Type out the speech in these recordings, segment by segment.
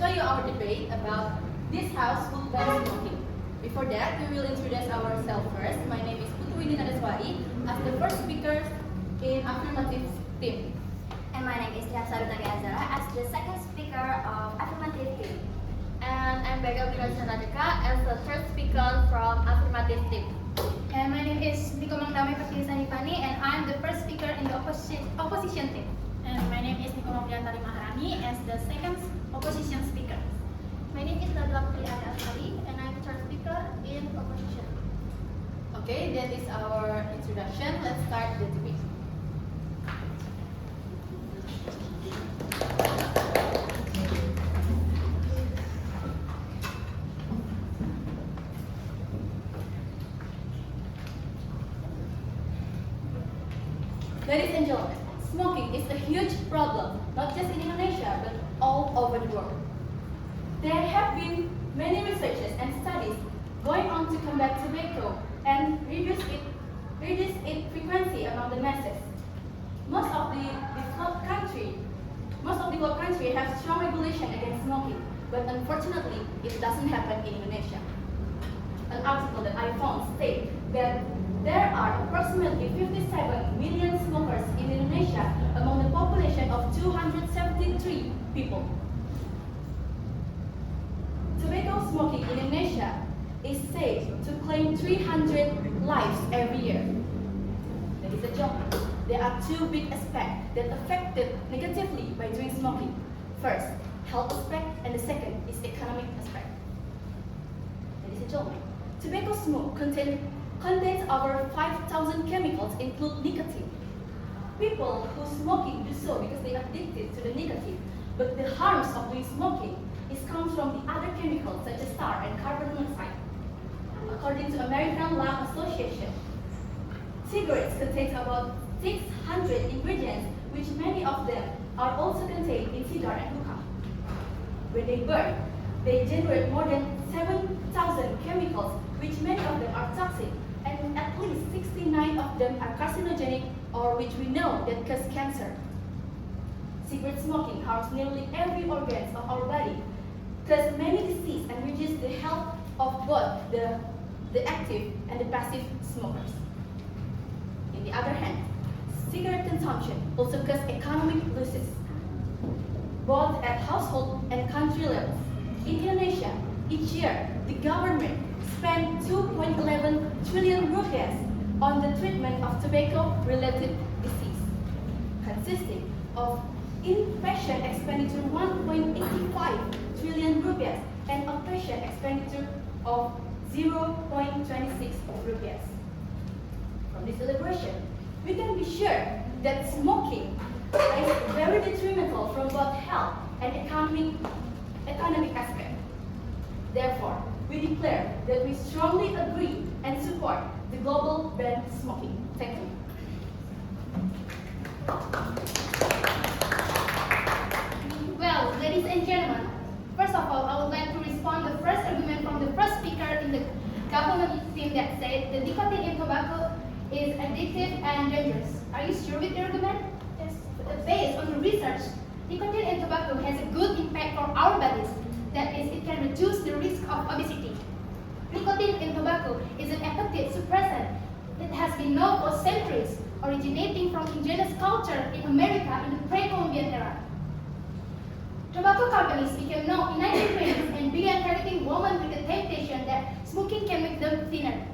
show you our debate about this house will ban smoking. Before that, we will introduce ourselves first. My name is Putu Winnie Nadaswari as the first speaker in affirmative team. And my name is Tiasa Rutari Azara as the second speaker of affirmative team. And I'm Bega Binarsha Radhika as the third speaker from affirmative team. And my name is Niko Mangdame Patirisani Pani and I'm the first speaker in the opposition team. And my name is Niko Noviantari Maharani as the second opposition speaker. My name is Nadla Putri Asari and I'm third speaker in opposition. Okay, that is our introduction. Let's start the debate. Ladies and gentlemen, smoking is a huge problem, not just in Indonesia, but all over the world. There have been many researches and studies going on to combat tobacco and reduce its frequency among the masses. Most of the developed countries have strong regulation against smoking, but unfortunately, it doesn't happen in Indonesia. An article that I found states that there are approximately 57 million smokers in Indonesia among the population of 273 people. Tobacco smoking in Indonesia is said to claim 300 lives every year. Ladies and gentlemen, there are two big aspects that affected negatively by doing smoking. First, health aspect, and the second is economic aspect. Ladies and gentlemen, tobacco smoke contains over 5,000 chemicals, include nicotine. People who smoking do so because they are addicted to the nicotine, but the harms of doing smoking comes from the other chemicals such as tar and carbon monoxide. According to American Lung Association, cigarettes contain about 600 ingredients, which many of them are also contained in cigar and hookah. When they burn, they generate more than 7,000 chemicals, which many of them are toxic, and at least 69 of them are carcinogenic, or which we know that cause cancer. Cigarette smoking harms nearly every organ of our body, cause many diseases, and reduces the health of both the active and the passive smokers. On the other hand, cigarette consumption also causes economic losses, both at household and country levels. In Indonesia, each year, the government spends 2.11 trillion rupiah on the treatment of tobacco-related disease, consisting of inpatient expenditure 1.85 trillion rupiah and outpatient expenditure of 0.26 rupiah. From this elaboration, we can be sure that smoking is very detrimental from both health and economic aspect. Therefore, we declare that we strongly agree and support the global ban smoking. Thank you. Well, ladies and gentlemen, first of all, I would like to respond to the first argument from the first speaker in the government team that said the nicotine in tobacco is addictive and dangerous. Are you sure with the argument? Yes. Based on the research, nicotine in tobacco has a good impact on our bodies. That is, it can reduce the risk of obesity. Nicotine in tobacco is an effective suppressant that has been known for centuries, originating from indigenous culture in America in the pre-Columbian era. Tobacco companies became known in 1920s and began targeting women with the temptation that smoking can make them thinner.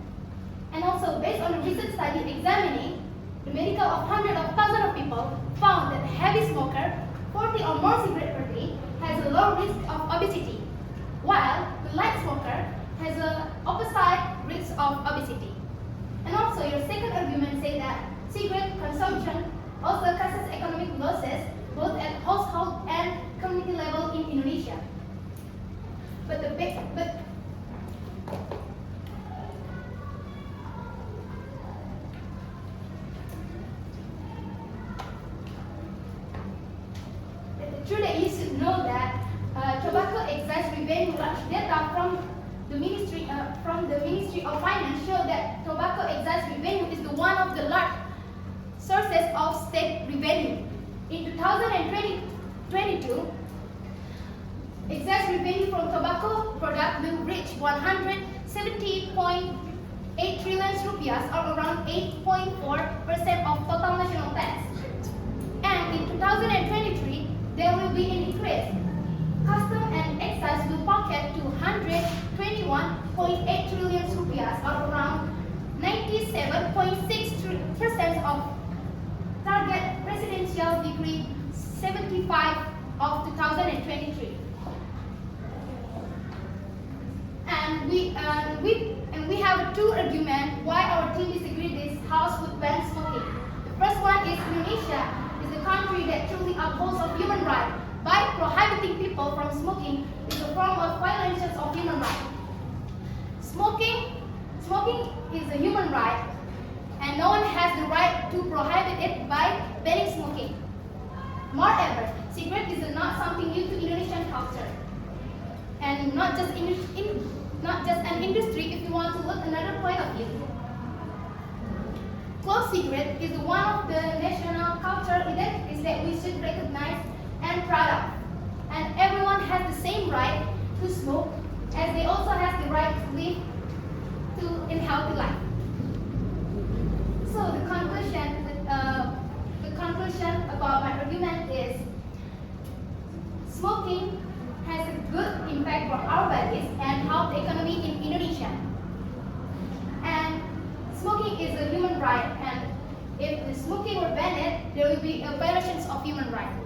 And also, based on a recent study examining the medical of hundreds of thousands of people, found that a heavy smoker, 40 or more cigarettes per day, has a low risk of obesity, while the light smoker has an opposite risk of obesity. And also, your second argument says that cigarette consumption also causes economic losses both at household and community level in Indonesia. But truly you should know that tobacco excise revenue large data from the Ministry of Finance show that tobacco excise revenue is the one of the large sources of state revenue. In 2022, Excess revenue from tobacco product will reach 170.8 trillion rupiah, or around 8.4% of total national tax. And in 2023, there will be an increase. Custom and excise will pocket 221.8 trillion rupiah, or around 97.6% of target Presidential Decree 75 of 2023. And we have two arguments why our team disagree this House would ban smoking. The first one is Indonesia is a country that truly upholds of human rights. By prohibiting people from smoking is a form of violations of human rights. Smoking is a human right, and no one has the right to prohibit it by banning smoking. Moreover, cigarette is not something new to Indonesian culture, and not just an industry. If you want to look another point of view, clove cigarette is one of the national cultural identities that we should recognize and proud of. And everyone has the same right to smoke, as they also have the right to live in healthy life. So the conclusion about my argument is smoking has a good impact for our bodies and health economy in Indonesia. And smoking is a human right, and if the smoking were banned, there will be violations of human rights.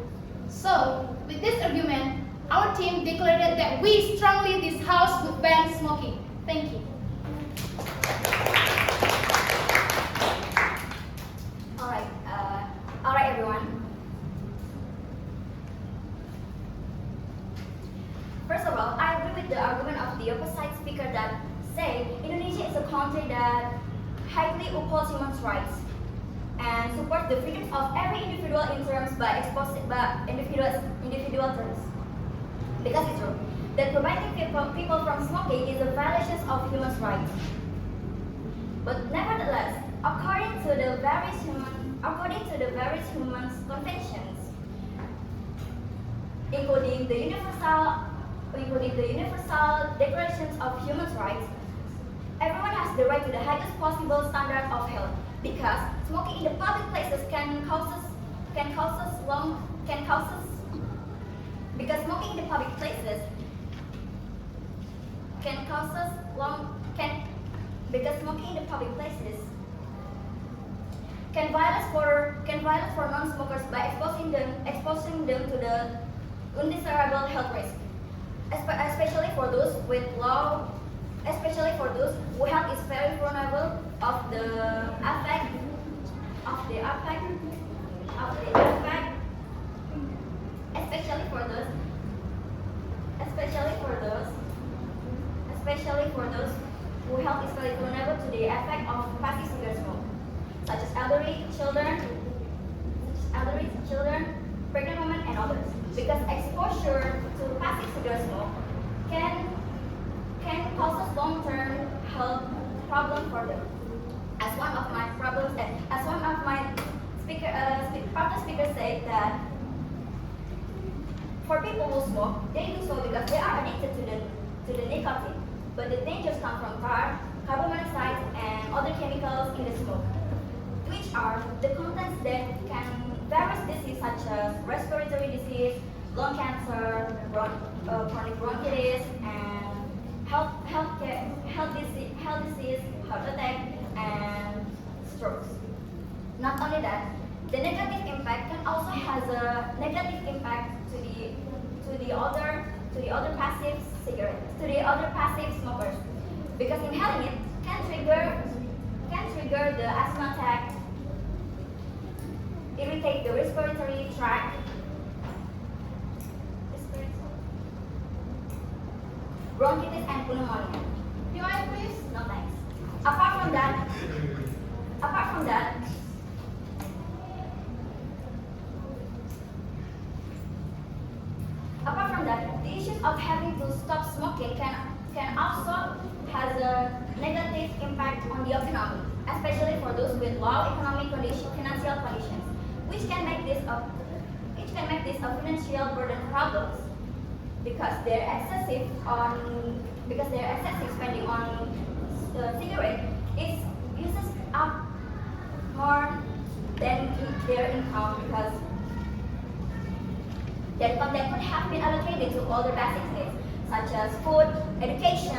So, with this argument, our team declared that we strongly this House would ban smoking. Thank you. Alright everyone. First of all, I agree with the argument of the opposite speaker that say Indonesia is a country that highly upholds human rights and supports the freedoms of every individual in terms by individual terms. Because it's true that preventing people from smoking is a violation of human rights. But nevertheless, according to the various human conventions, including the Universal Declarations of Human Rights, everyone has the right to the highest possible standard of health. Because smoking in the public places because smoking in the public places can violate for non-smokers by exposing them to the undesirable health risk, especially for those who health is very vulnerable of the effect, especially for those who health is very vulnerable to the effect of passive cigarette smoke, such as elderly children, pregnant women, and others. Because exposure to passive cigarette smoke can cause long-term health problems for them. As one of my speakers said that for people who smoke, they do so because they are addicted to the nicotine. But the dangers come from carbon monoxide and other chemicals in the smoke, which are the contents that can various diseases such as respiratory disease, lung cancer, chronic bronchitis, and health disease, heart attack, and strokes. Not only that, the negative impact can also has a negative impact to the other passive smokers, because inhaling it can trigger the asthma attack, irritate the respiratory tract, bronchitis, and pneumonia. Rewind, please. No thanks. Apart from that, the issues of having to stop smoking can also has a negative impact on the economy, especially for those with low financial conditions, which can make this a financial burden problems. because their excessive spending on cigarette is uses up more than their income, because their income that could have been allocated to other basic needs such as food, education,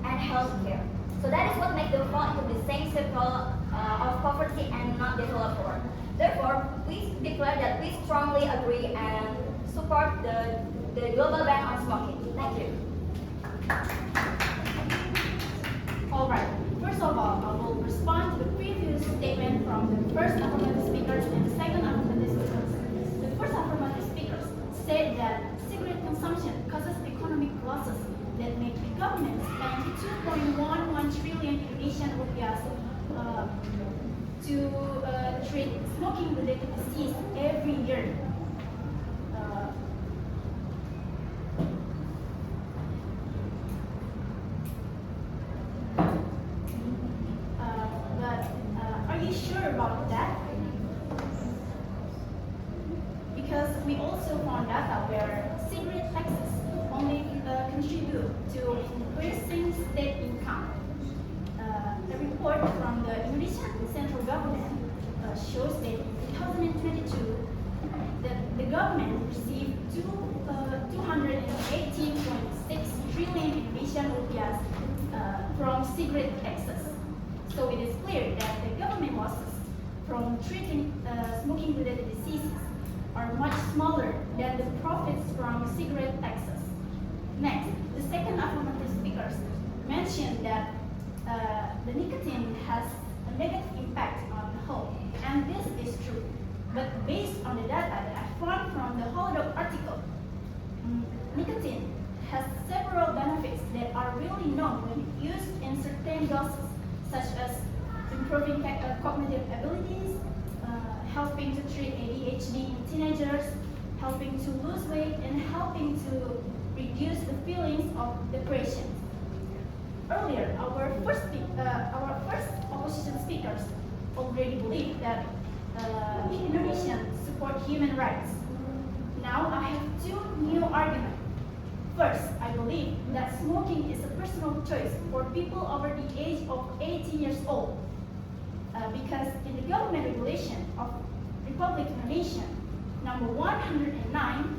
and healthcare. So that is what makes them fall into the same circle of poverty and not developed world. Therefore, we declare that we strongly agree and support the global ban on smoking. Thank you. Alright, first of all, I will respond to the previous statement from the first affirmative speakers and the second affirmative speakers. The first affirmative speakers said that cigarette consumption causes economic losses that make the government spend 2.11 trillion Indonesian rupiah to treat smoking-related disease every year. Are you sure about that? Because we also found data where cigarette taxes only contribute to increasing state income. A report from the Indonesian central government shows that in 2022 that the government received 218.6 trillion Indonesian rupiah from cigarette taxes. So it is clear that the government losses from treating smoking-related diseases are much smaller than the profits from cigarette taxes. Next, the second affirmative speakers mentioned that the nicotine has a negative impact on health, and this is true. But based on the data that I found from the Holodoc article, nicotine has several benefits that are really known when used in certain doses, such as improving cognitive abilities, helping to treat ADHD in teenagers, helping to lose weight, and helping to reduce the feelings of depression. Earlier, our first opposition speakers already believed that Indonesians support human rights. Now I have two new arguments. First, I believe that smoking is a personal choice for people over the age of 18 years old. Because in the government regulation of Republic Indonesia, number 109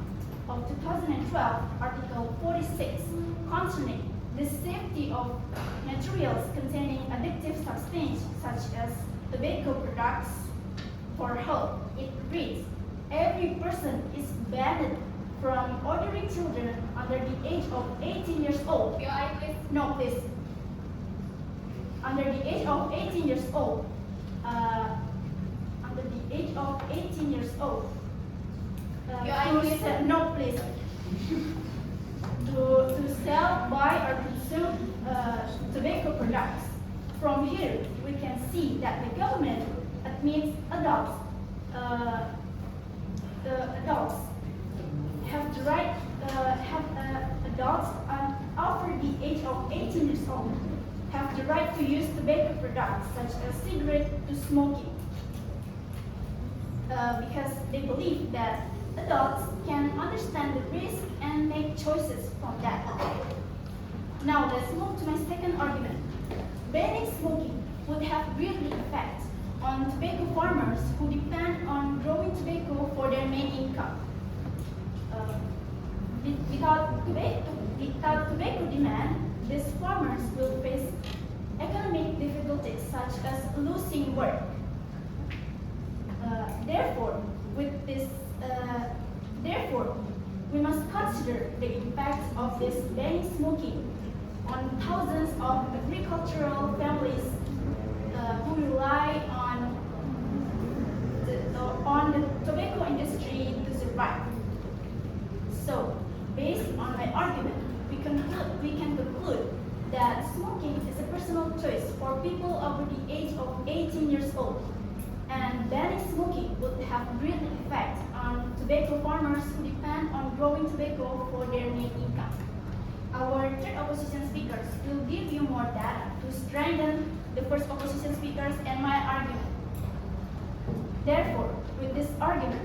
of 2012, Article 46, concerning the safety of materials containing addictive substances such as tobacco products for health, it reads, every person is banned from ordering children under the age of 18 years old. Your eye, please. No, please. Under the age of 18 years old. Under the age of 18 years old. Your eye, please. No, please. To sell, buy, or consume tobacco products. From here, we can see that the government admits adults. Adults have the right, adults over the age of 18 years old have the right to use tobacco products such as cigarette to smoking, because they believe that adults can understand the risk and make choices from that. Now let's move to my second argument. Banning smoking would have greatly effect on tobacco farmers who depend on growing tobacco for their main income. Without tobacco demand, these farmers will face economic difficulties such as losing work. Therefore, we must consider the impact of this banning smoking on thousands of agricultural families who rely on the tobacco industry to survive. So, based on my argument, we can conclude that smoking is a personal choice for people over the age of 18 years old, and banning smoking would have great effect on tobacco farmers who depend on growing tobacco for their main income. Our third opposition speakers will give you more data to strengthen the first opposition speakers and my argument. Therefore, with this argument,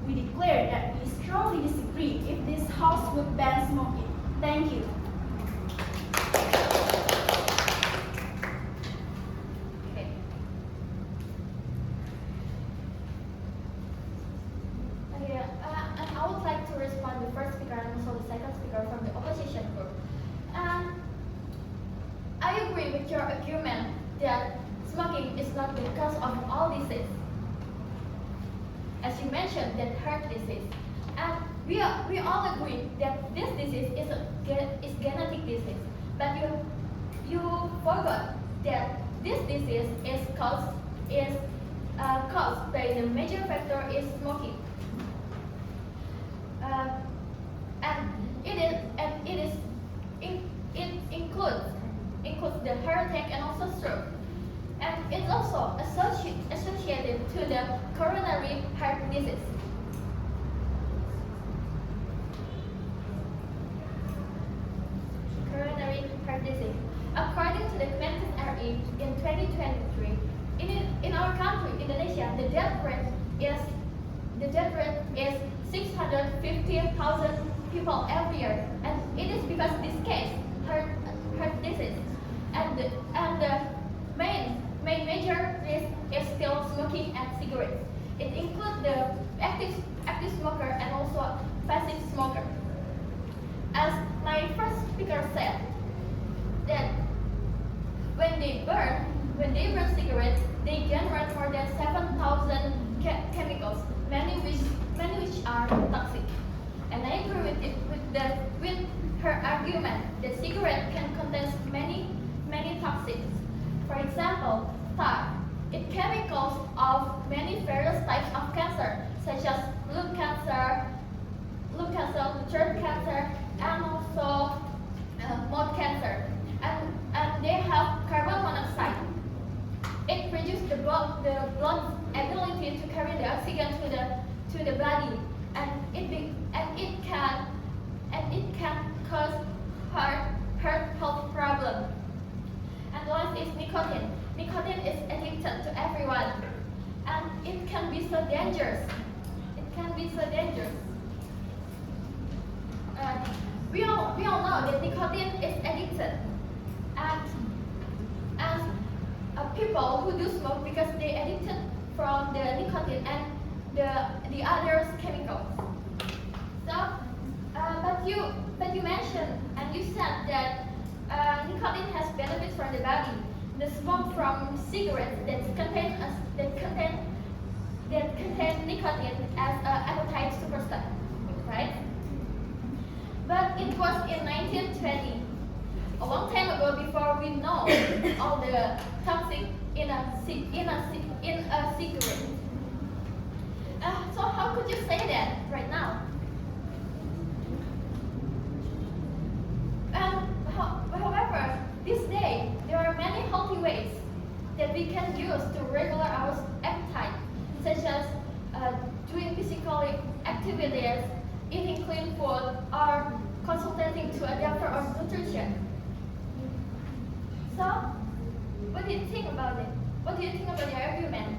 we declare that we strongly disagree if this House would ban smoking. Thank you. Okay. Okay, and I would like to respond to the first speaker and also the second speaker from the opposition group. I agree with your argument that smoking is not the cause of all disease. As you mentioned, that heart disease. And we all agree that this disease is genetic disease. But you forgot that this disease is caused by the major factor is smoking. It includes the heart attack and also stroke. And it's also associated to the coronary heart disease. Coronary heart disease. According to the Kemenkes RI in 2023, in our country, Indonesia, the death rate is 650,000 people every year, and it is because this case, heart disease, and the main major risk is still smoking and cigarettes. It includes the active smoker and also passive smoker. As my first speaker said, that when they burn cigarettes, they generate more than 7,000 chemicals, many which are toxic. And I agree with her argument that cigarette can contain many toxins. For example, tar. It chemicals of many various types of cancer, such as lung cancer, throat cancer, and also mouth cancer. And they have carbon monoxide. It reduces the blood's ability to carry the oxygen to the body, and it can cause heart health problem. And last is nicotine. Nicotine is addicted to everyone, and it can be so dangerous. We all know that nicotine is addicted, and people who do smoke because they addicted from the nicotine and the other chemicals. So, but you mentioned and you said that nicotine has benefits for the body. The smoke from cigarettes that contain nicotine as appetite suppressant, right? But it was in 1920, a long time ago, before we know all the toxic in a cigarette. So how could you say that right now? However, this day there are many healthy ways that we can use to regulate our appetite, such as doing physical activities, eating clean food, or consulting to a doctor or nutrition. So, what do you think about it? What do you think about the argument?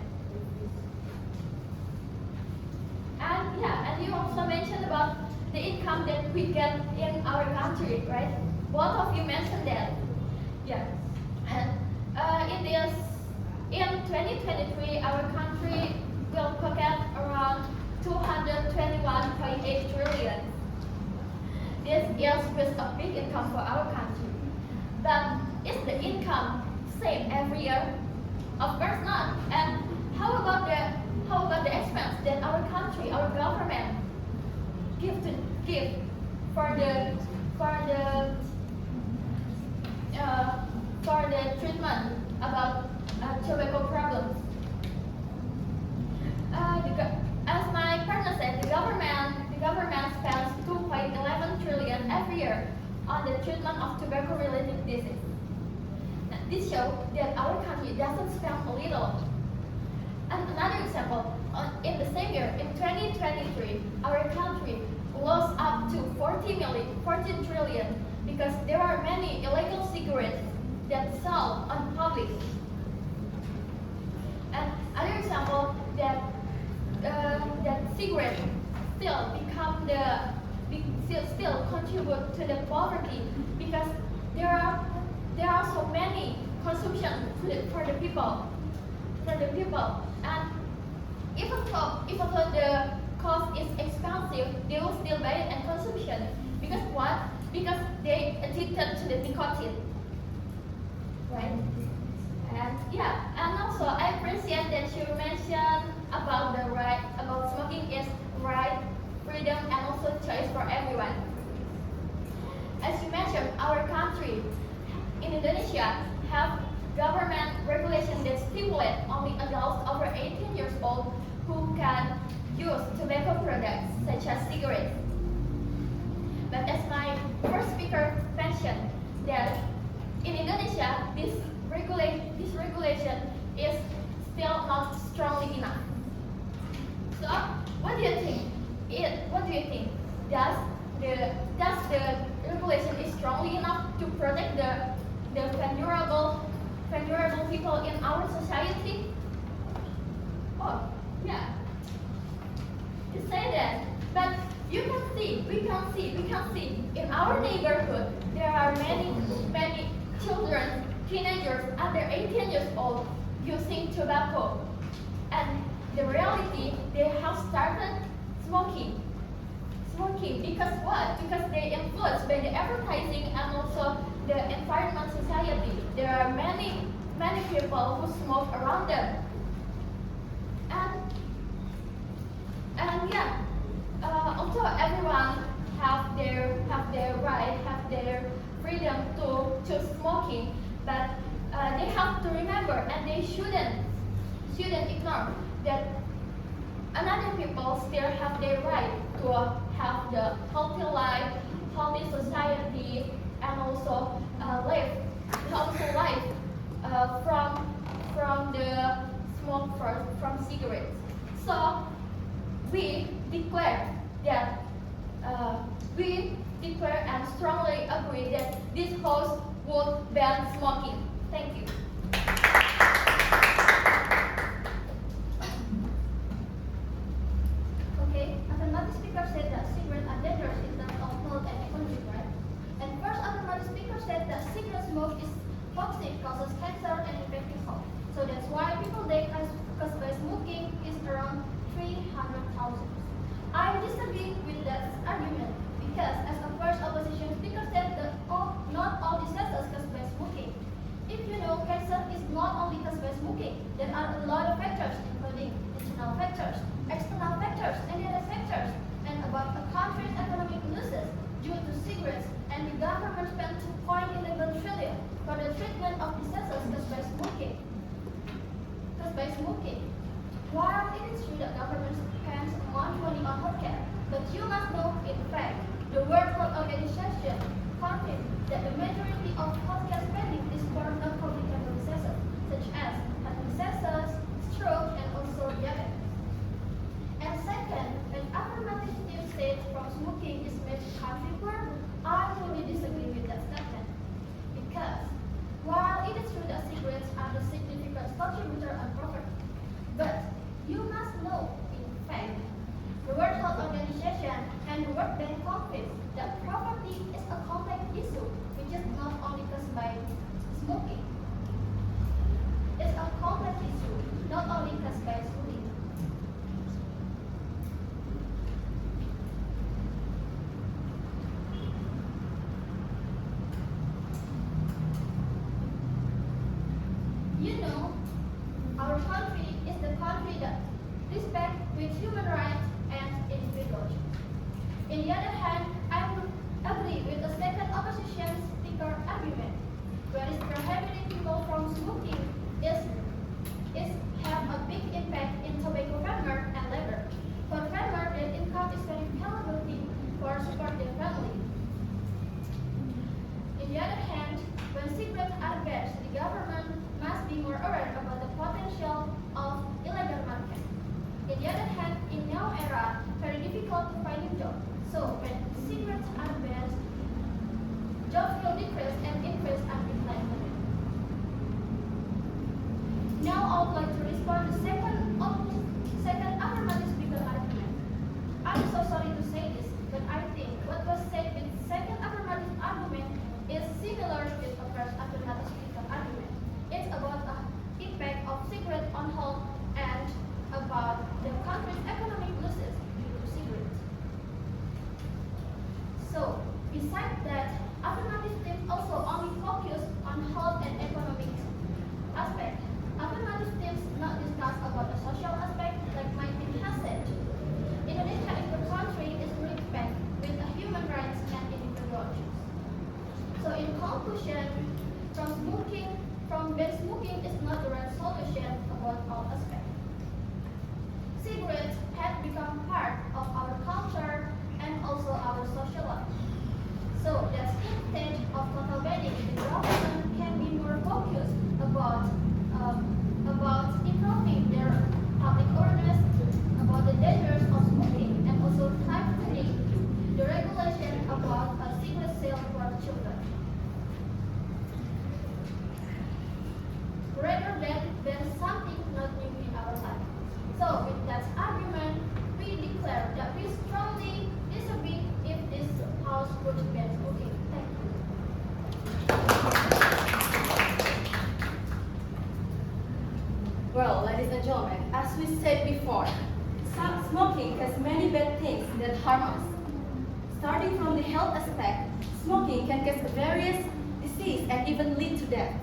And you also mentioned about the income that we get in our country, right? Both of you mentioned that. Yeah. And in 2023, our country will pocket around 221.8 trillion. This is with a big income for our country. But is the income same every year? Of course not. And how about the expense that our country, our government give for the treatment about tobacco problems? As my partner said, the government spends 2.11 trillion every year on the treatment of tobacco-related disease. Now, this shows that our country doesn't spend a little. And another example, in the same year, in 2023, our country lost up to 14 trillion because there are many illegal cigarettes that sell on public. And another example that cigarettes still become still contribute to the poverty because there are so many consumption for the people and even though the cost is expensive, they will still buy it and consumption because what? Because they addicted to the nicotine, right? And yeah, and also I appreciate that you mentioned about the right about smoking is right, freedom, and also choice for everyone. As you mentioned, our country in Indonesia have government regulation that stipulate only adults over 18 years old who can use tobacco products such as cigarettes. But as my first speaker mentioned, that in Indonesia this regulation is still not strongly enough. So what do you think? Does the regulation is strongly enough to protect the vulnerable people in our society? Oh, yeah. You say that, but we can see in our neighborhood there are many children, teenagers under 18 years old using tobacco, and the reality they have started smoking because what? Because they influenced by the advertising and also the environment society. There are many people who smoke around them, and yeah. Also, everyone have their right, have their freedom to choose smoking, but they have to remember, and they shouldn't ignore that another people still have their right to have the healthy life, healthy society, and also live healthy life from the smoke from cigarettes. So we declare that and strongly agree that this house would ban smoking. Thank you. Okay, another speaker said that cigarettes are dangerous in terms of health and economic, right? And first another speaker said that cigarette smoke is toxic, causes cancer and infecting health. So that's why people die caused by smoking is around 300,000. I disagree with that argument because as a first opposition speaker said that not all diseases caused by smoking. If you know, cancer is not only caused by smoking. There are a lot of factors including internal factors, external factors, and other factors. And about a country's economic losses due to cigarettes, and the government spent 2.11 trillion for the treatment of diseases caused by smoking. While it is true that government spends much money on healthcare, but you must know, in fact, the World Health Organization confirms that the majority of healthcare spending is for non-communicable diseases, such as heart diseases, stroke, and also diabetes. And second, an affirmative state from smoking is made country poor, I fully disagree with that statement. Because while it is true that cigarettes are the significant contributor on poverty, but you must know, in fact, the World Health Organization and the World Bank confirm that poverty is a complex issue, which is not only caused by smoking. It's a complex issue, not only caused by smoking. You know, our country is the country that respects with human rights and individuals. On the other hand, I would agree with the second opposition speaker argument, whereas prohibiting people from smoking is have a big impact in tobacco farmer and labor. For farmer, their income is very valuable for support their family. On the other hand, when cigarettes are banned, the government must be more aware about the potential of illegal market. On the other hand, in now era, very difficult to find a job. So when cigarettes are banned, jobs will decrease and increase unemployment. Now I would like to respond to second affirmative speaker argument. I'm so sorry. smoking is not the right solution about all aspects. Cigarettes have become part of our culture and also our social life. So that instead of total banning, the government can be more focused about improving their public awareness about the dangers of smoking and also tightening the regulation about cigarette sale for children. Rather than something not new in our life. So with that argument, we declare that we strongly disagree if this House would ban smoking. Thank you. Well, ladies and gentlemen, as we said before, smoking has many bad things that harm us. Starting from the health aspect, smoking can cause various diseases and even lead to death.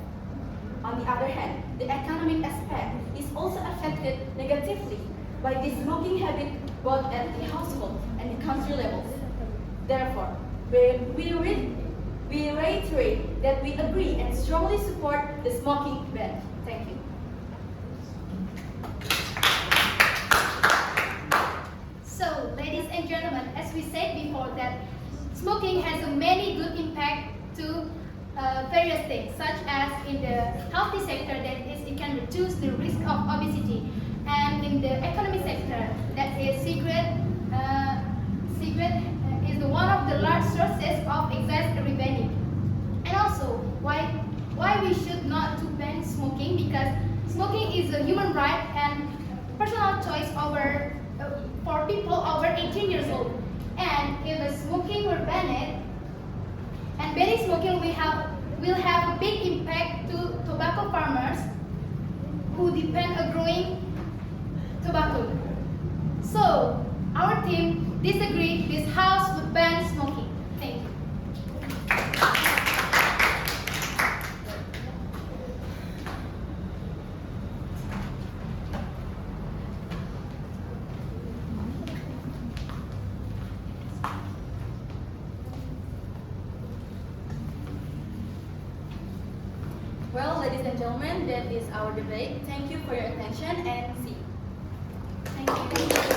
On the other hand, the economic aspect is also affected negatively by the smoking habit both at the household and the country levels. Therefore, we reiterate that we agree and strongly support the smoking ban. Thank you. So, ladies and gentlemen, as we said before, that smoking has a many good impact to various things, such as in the healthy sector, that is, it can reduce the risk of obesity, and in the economic sector, that is, cigarette is one of the large sources of excess revenue. And also, why we should not to ban smoking, because smoking is a human right and personal choice for people over 18 years old. And if the smoking were banned, and banning smoking will have a big impact to tobacco farmers who depend on growing tobacco. So, our team disagree this House would ban smoking. Thank you. Well, ladies and gentlemen, that is our debate. Thank you for your attention and see you. Thank you.